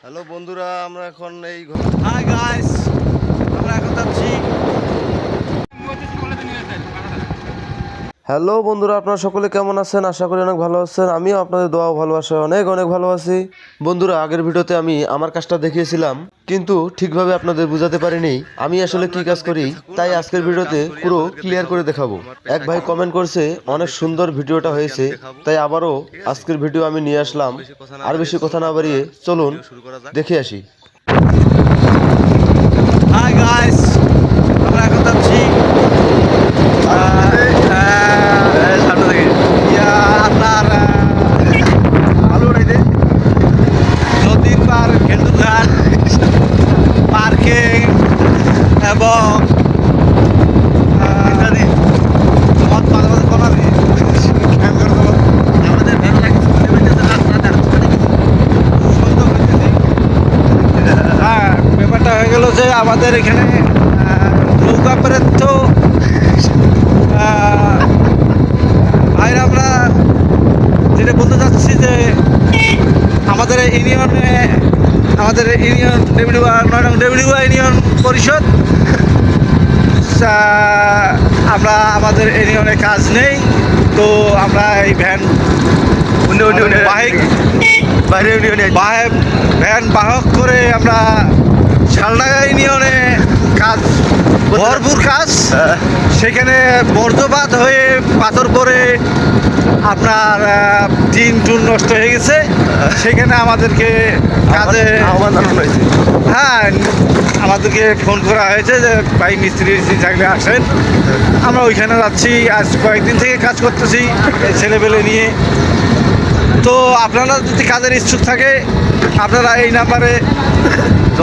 Hello বন্ধুরা, আমরা এখন হাই গাইস, আমরা এখন যাচ্ছি। হ্যালো বন্ধুরা, আপনারা সকলে কেমন আছেন? আশা করি অনেক ভালো আছেন। আমিও আপনাদের দোয়া ভালোবাসা অনেক অনেক ভালো আছি। বন্ধুরা, আগের ভিডিওতে আমি আমার কাজটা দেখিয়েছিলাম, কিন্তু ঠিকভাবে আপনাদের বোঝাতে পারিনি আমি আসলে কি কাজ করি। তাই আজকের ভিডিওতে পুরো ক্লিয়ার করে দেখাবো। এক ভাই কমেন্ট করছে অনেক সুন্দর ভিডিওটা হয়েছে, তাই আবারও আজকের ভিডিও আমি নিয়ে আসলাম। আর বেশি কথা না বাড়িয়ে চলুন দেখে আসি। হাই গাইস, আমরা এখন যাচ্ছি আপনার নদীর পার খেন্দুঘাট পার্কিং এবং ব্যাপারটা হয়ে গেল যে আমাদের এখানে নৌকা পেরের তো ভাইরা আমরা যেটা বলতে চাচ্ছি যে আমাদের ইউনিয়ন ডব্লিউ ইউনিয়ন পরিষদ, আমরা আমাদের ইউনিয়নে কাজ নেই, তো আমরা এই ভ্যান ভ্যান বাহক করে আমরা শালডাঙ্গা ইউনিয়নে কাজ, ভরপুর কাজ। সেখানে বর্জ্যপাত হয়ে পাথর পরে আপনার টিন টুন নষ্ট হয়ে গেছে। সেখানে আমাদেরকে কাজে হ্যাঁ আমাদেরকে ফোন করা হয়েছে যে ভাই মিস্ত্রি থাকলে আসেন। আমরা ওইখানে যাচ্ছি, আজ কয়েকদিন থেকে কাজ করতেছি ছেলেপেলে নিয়ে। তো আপনারা যদি কাজের ইচ্ছুক থাকে আপনারা এই নাম্বারে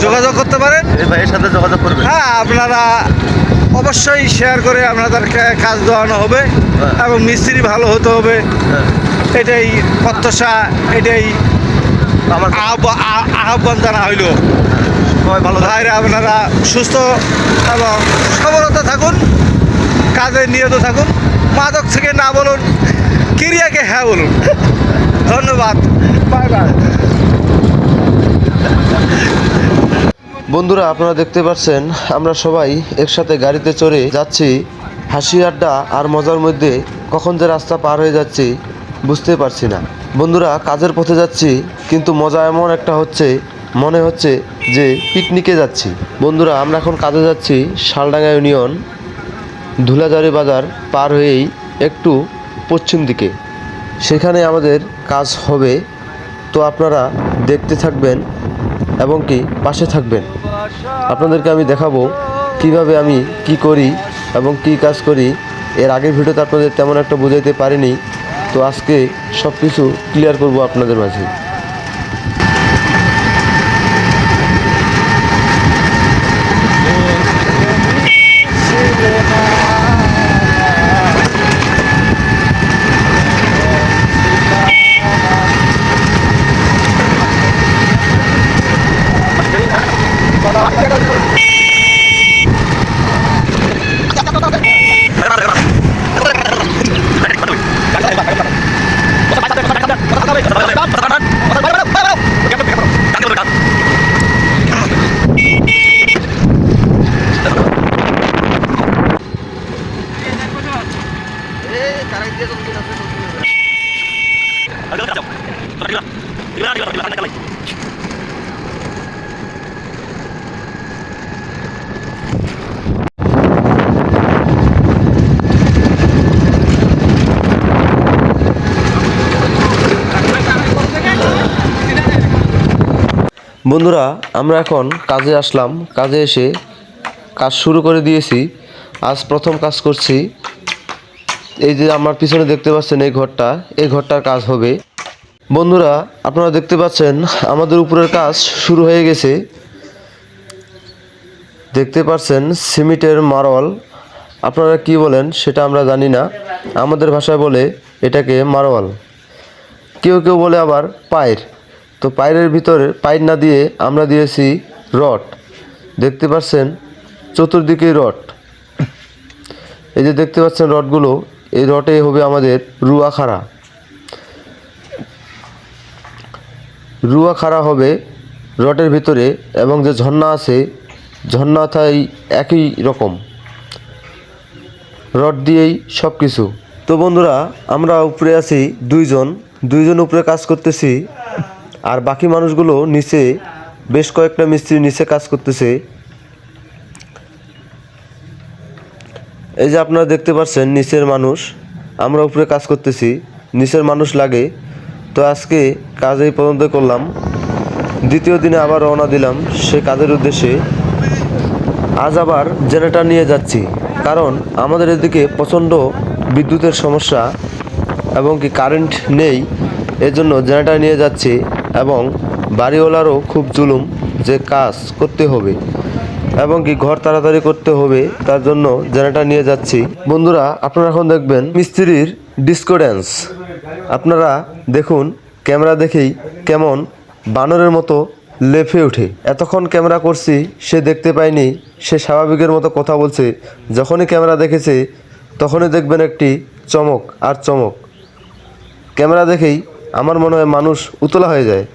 যোগাযোগ করতে পারেন, এই ভাইয়ের সাথে যোগাযোগ করবেন। হ্যাঁ, আপনারা অবশ্যই শেয়ার করে আপনাদেরকে কাজ দেওয়ানো হবে এবং মিস্ত্রি ভালো হতে হবে। এটাই প্রত্যাশা, এটাই আমার আহ্বান জানা হইল। সবাই ভালো ভাইরা আপনারা সুস্থ এবং সবলতা থাকুন, কাজে নিয়ত থাকুন, মাদক থেকে না বলুন, ক্রিয়াকে হ্যাঁ বলুন। ধন্যবাদ, বাই বাই। বন্ধুরা, আপনারা দেখতে পাচ্ছেন আমরা সবাই একসাথে গাড়িতে চড়ে যাচ্ছি। হাসি আড্ডা আর মজার মধ্যে কখন যে রাস্তা পার হয়ে যাচ্ছি বুঝতে পারছি না। বন্ধুরা, কাজের পথে যাচ্ছি, কিন্তু মজা এমন একটা হচ্ছে মনে হচ্ছে যে পিকনিকে যাচ্ছি। বন্ধুরা, আমরা এখন কাজে যাচ্ছি শালডাঙ্গা ইউনিয়ন ধুলাজারি বাজার পার হয়েই একটু পশ্চিম দিকে। সেখানে আমাদের কাজ হবে, তো আপনারা দেখতে থাকবেন এবং কি পাশে থাকবেন। আপনাদেরকে আমি দেখাবো কিভাবে আমি কি করি এবং কি কাজ করি। এর আগের ভিডিওতে আপনাদের তেমন একটা বোঝাইতে পারিনি, তো আজকে সব কিছু ক্লিয়ার করব আপনাদের মাঝে। বন্ধুরা, আমরা এখন কাজে আসলাম। কাজে এসে কাজ শুরু করে দিয়েছি। আজ প্রথম কাজ করছি। এই যে আমার পিছনে দেখতে পাচ্ছেন এই ঘরটার কাজ হবে। বন্ধুরা, আপনারা দেখতে পাচ্ছেন আমাদের উপরের কাজ শুরু হয়ে গেছে। দেখতে পাচ্ছেন সিমেন্টের মার্বেল, আপনারা কি বলেন সেটা আমরা জানি না। আমাদের ভাষায় বলে এটাকে মার্বেল, কেউ কেউ বলে আবার পাইর। তো পাইরের ভিতরে পাইর না দিয়ে আমরা দিয়েছি রড। দেখতে পাচ্ছেন চতুর্দিকে রড। এই যে দেখতে পাচ্ছেন রডগুলো, এই রডে হবে আমাদের রুয়া খাড়া হবে রডের ভিতরে, এবং যে ঝর্ণা আছে ঝর্ণাটাই একই রকম, রড দিয়েই সব কিছু। তো বন্ধুরা, আমরা উপরে আছি দুইজন উপরে কাজ করতেছি, আর বাকি মানুষগুলো নিচে, বেশ কয়েকটা মিস্ত্রি নিচে কাজ করতেছে। এই যে আপনারা দেখতে পাচ্ছেন নিচের মানুষ, আমরা উপরে কাজ করতেছি, নিচের মানুষ লাগে। তো আজকে কাজ এই পর্যন্ত করলাম, দ্বিতীয় দিনে আবার রওনা দিলাম সে কাজের উদ্দেশ্যে। আজ আবার জেনারেটর নিয়ে যাচ্ছি, কারণ আমাদের এদিকে প্রচণ্ড বিদ্যুতের সমস্যা এবং কি কারেন্ট নেই, এজন্য জেনারেটর নিয়ে যাচ্ছি। এবং বাড়িওয়ালারও খুব জুলুম, যে কাজ করতে হবে এবং কি ঘর তাড়াতাড়ি করতে হবে, তার জন্য জেনারেটর নিয়ে যাচ্ছি। বন্ধুরা, আপনারা এখন দেখবেন মিস্ত্রির ডিস্কো ড্যান্স। আপনারা দেখুন, ক্যামেরা দেখেই কেমন বানরের মতো লেফে ওঠে। এতক্ষণ ক্যামেরা করছি, সে দেখতে পায়নি, সে স্বাভাবিকের মতো কথা বলছে। যখনই ক্যামেরা দেখেছে তখনই দেখবেন একটি চমক আর চমক। ক্যামেরা দেখেই আমার মনে হয় মানুষ উতলা হয়ে যায়।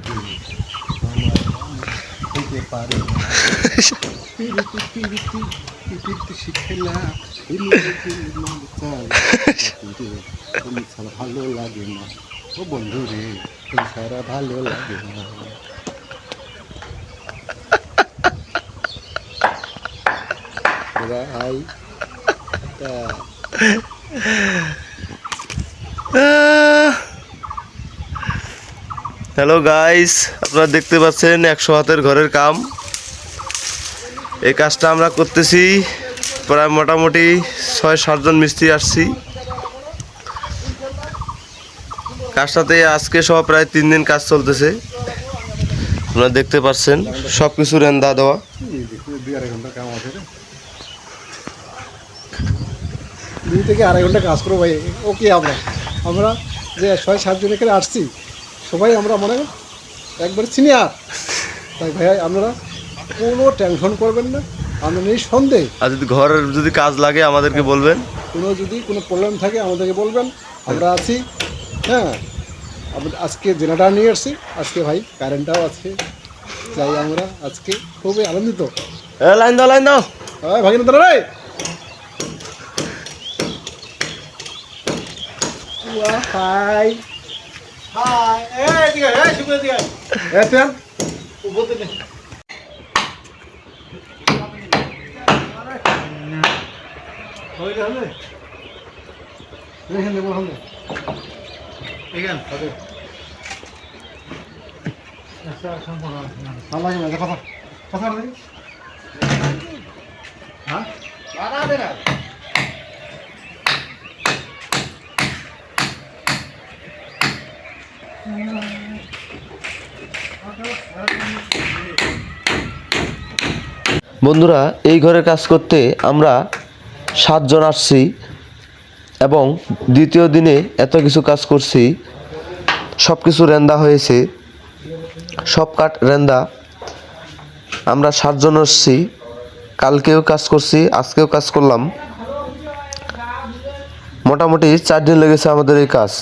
ভালো লাগে না ও বন্ধু রে, সারা ভালো লাগে না। ভাই হ্যালো গাইস, আপনারা দেখতে পাচ্ছেন 100 হাতের ঘরের কাম। এই কাজটা আমরা করতেছি, প্রায় মোটামুটি 6-7 জন মিস্ত্রি আসছি কাজটাতে। আজকে সব প্রায় 3 দিন কাজ চলতেছে। আপনারা দেখতে পাচ্ছেন সব কিছু রেন্দা দেওয়া। 2-2.5 ঘন্টা কাম আছে রে, 2 থেকে 2.5 ঘন্টা কাজ করবো ভাই। ওকে, আমরা যে 6-7 জন এখানে আসছি, সবাই আমরা মনে করেন একবার সিনিয়র। তাই ভাই আপনারা কোনো টেনশন করবেন না, আমরা নেই সন্দেহ। আর যদি ঘরের যদি কাজ লাগে আমাদেরকে বলবেন, যদি কোনো প্রবলেম থাকে আমাদেরকে বলবেন, আমরা আছি। হ্যাঁ, আজকে জেনারেটর নিয়ে এসেছি, আজকে ভাই কারেন্টটাও আছে, তাই আমরা আজকে খুবই আনন্দিত। লাইন দাও। ভাগিনা দাঁড়া রে, হাই হাই, এদিকে শুনে দিকে পেন বলতে নেই। হবে এখানে বলুন, এখানে হবে। আচ্ছা সম্পূর্ণ ভালো লাগে না কথা কথা নেই। হ্যাঁ বাড়া দে না। বন্ধুরা, এই ঘরে কাজ করতে আমরা 7 জন আসছি, এবং দ্বিতীয় দিনে এত কিছু কাজ করছি। সব কিছু রেন্দা হয়েছে, সব কাঠ রেন্দা। আমরা 7 জন আসছি, কালকেও কাজ করছি, আজকেও কাজ করলাম। মোটামুটি 4 দিন লেগেছে আমাদের এই কাজ।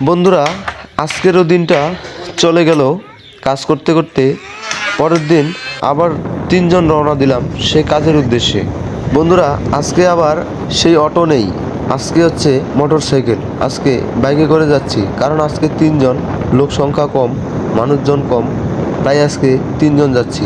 বন্ধুরা, আজকেরও দিনটা চলে গেল কাজ করতে করতে। পরের দিন আবার 3 জন রওনা দিলাম সেই কাজের উদ্দেশ্যে। বন্ধুরা, আজকে আবার সেই অটো নেই, আজকে হচ্ছে মোটর সাইকেল। আজকে বাইকে করে যাচ্ছি, কারণ আজকে 3 জন, লোক সংখ্যা কম, মানুষজন কম, তাই আজকে 3 জন যাচ্ছি।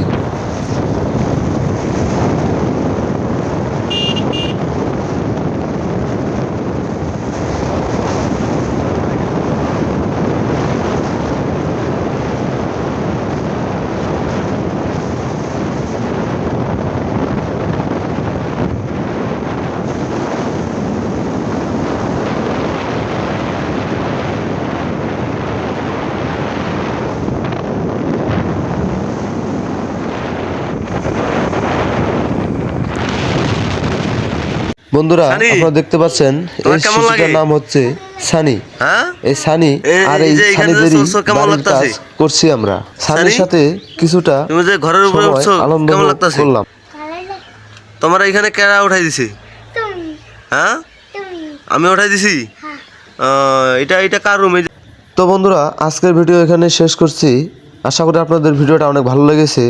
বন্ধুরা সানি, আপনারা দেখতে পাচ্ছেন তোমার এই কেমন শিশুটার লাগে? নাম হচ্ছে সানি। হ্যাঁ এই সানি আর এই যে এখানে যে সানিদেরই চলছো, কেমন বাড়ির কাজ লাগতাছে? করছি আমরা। সানির সানি? সাথে কিছুটা তুমি যে ঘরের উপরে সময় উঠছো আনন্দ কেমন ভোগ লাগতাছে? করলাম। তোমার এখানে কেরা উঠাই দিছে? হ্যাঁ আমি উঠাই দিছি। এটা এটা কার রুমে? তো বন্ধুরা আজকের ভিডিও এখানে শেষ করছি। আশা করি আপনাদের ভিডিওটা অনেক ভালো লেগেছে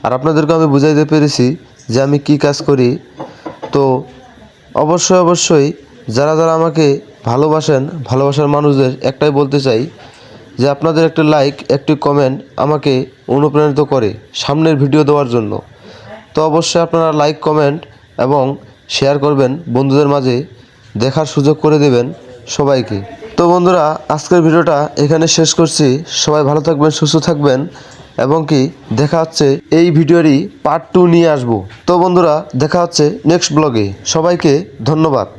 আর আপনাদেরকে আমি বুঝাইতে পেরেছি যে আমি কি কাজ করি। তো অবশ্যই যারা যারা আমাকে ভালোবাসেন, ভালোবাসার মানুষদের একটাই বলতে চাই যে আপনাদের একটা লাইক, একটি কমেন্ট আমাকে অনুপ্রাণিত করে সামনের ভিডিও দেওয়ার জন্য। তো অবশ্যই আপনারা লাইক, কমেন্ট এবং শেয়ার করবেন, বন্ধুদের মাঝে দেখার সুযোগ করে দেবেন সবাইকে। তো বন্ধুরা আজকের ভিডিওটা এখানে শেষ করছি। সবাই ভালো থাকবেন, সুস্থ থাকবেন এবং কি দেখা হচ্ছে এই ভিডিওরই পার্ট 2 নিয়ে আসব। তো বন্ধুরা দেখা হচ্ছে নেক্সট ব্লগে। সবাইকে ধন্যবাদ।